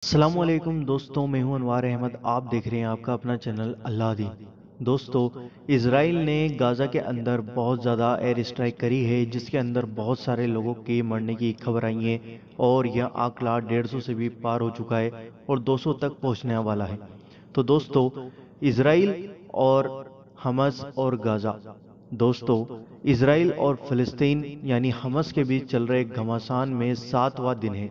अस्सलामुअलैकुम दोस्तों, मैं हूं अनवार अहमद। आप देख रहे हैं आपका अपना चैनल अल्लाह दी। दोस्तों, इसराइल ने गाज़ा के अंदर बहुत ज़्यादा एयर स्ट्राइक करी है, जिसके अंदर बहुत सारे लोगों के मरने की खबर आई है और यह आंकड़ा 150 से भी पार हो चुका है और 200 तक पहुंचने वाला है। तो दोस्तों, इसराइल और हमास और गाज़ा। दोस्तों, इसराइल और फ़लस्तीन यानी हमास के बीच चल रहे घमासान में 7वां दिन है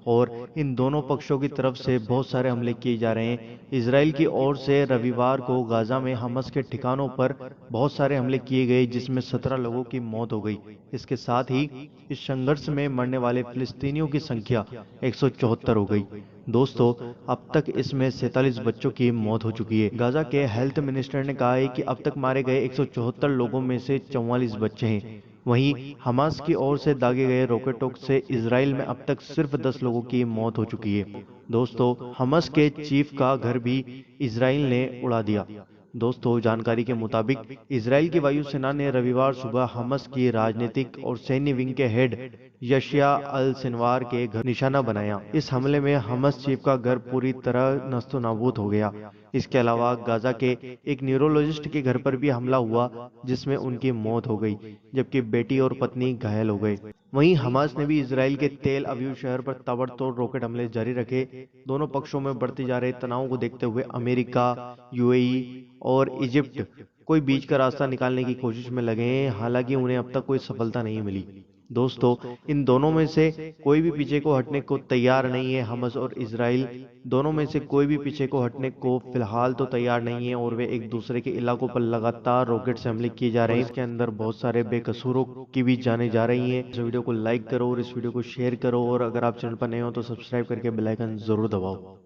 और इन दोनों पक्षों की तरफ से बहुत सारे हमले किए जा रहे हैं। इसराइल की ओर से रविवार को गाजा में हमास के ठिकानों पर बहुत सारे हमले किए गए, जिसमें 17 लोगों की मौत हो गई। इसके साथ ही इस संघर्ष में मरने वाले फिलिस्तीनियों की संख्या 174 हो गई। दोस्तों, अब तक इसमें 47 बच्चों की मौत हो चुकी है। गाजा के हेल्थ मिनिस्टर ने कहा है कि अब तक मारे गए 174 लोगों में से 44 बच्चे हैं। वहीं हमास की ओर से दागे गए रॉकेटों से इसराइल में अब तक सिर्फ 10 लोगों की मौत हो चुकी है। दोस्तों, हमास के चीफ का घर भी इसराइल ने उड़ा दिया। दोस्तों, जानकारी के मुताबिक इसराइल की वायुसेना ने रविवार सुबह हमास की राजनीतिक और सैन्य विंग के हेड यशिया अल सिनवार के घर निशाना बनाया। इस हमले में हमास चीफ का घर पूरी तरह नस्तोनाबूद हो गया। इसके अलावा गाजा के एक न्यूरोलॉजिस्ट के घर पर भी हमला हुआ, जिसमें उनकी मौत हो गई, जबकि बेटी और पत्नी घायल हो गए। वहीं हमास ने भी इसराइल के तेल अवीव शहर पर ताबड़तोड़ रॉकेट हमले जारी रखे। दोनों पक्षों में बढ़ते जा रहे तनाव को देखते हुए अमेरिका, यूएई और इजिप्ट कोई बीच का रास्ता निकालने की कोशिश में लगे हैं, हालांकि उन्हें अब तक कोई सफलता नहीं मिली। दोस्तों, इन दोनों में से कोई भी पीछे को हटने को तैयार नहीं है। हमास और इसराइल दोनों में से कोई भी पीछे को हटने को फिलहाल तो तैयार नहीं है और वे एक दूसरे के इलाकों पर लगातार रॉकेट से हमले किए जा रहे हैं। इसके अंदर बहुत सारे बेकसूरों की भी जाने जा रही हैं। इस वीडियो को लाइक करो और इस वीडियो को शेयर करो और अगर आप चैनल पर नए हो तो सब्सक्राइब करके बेल आइकन जरूर दबाओ।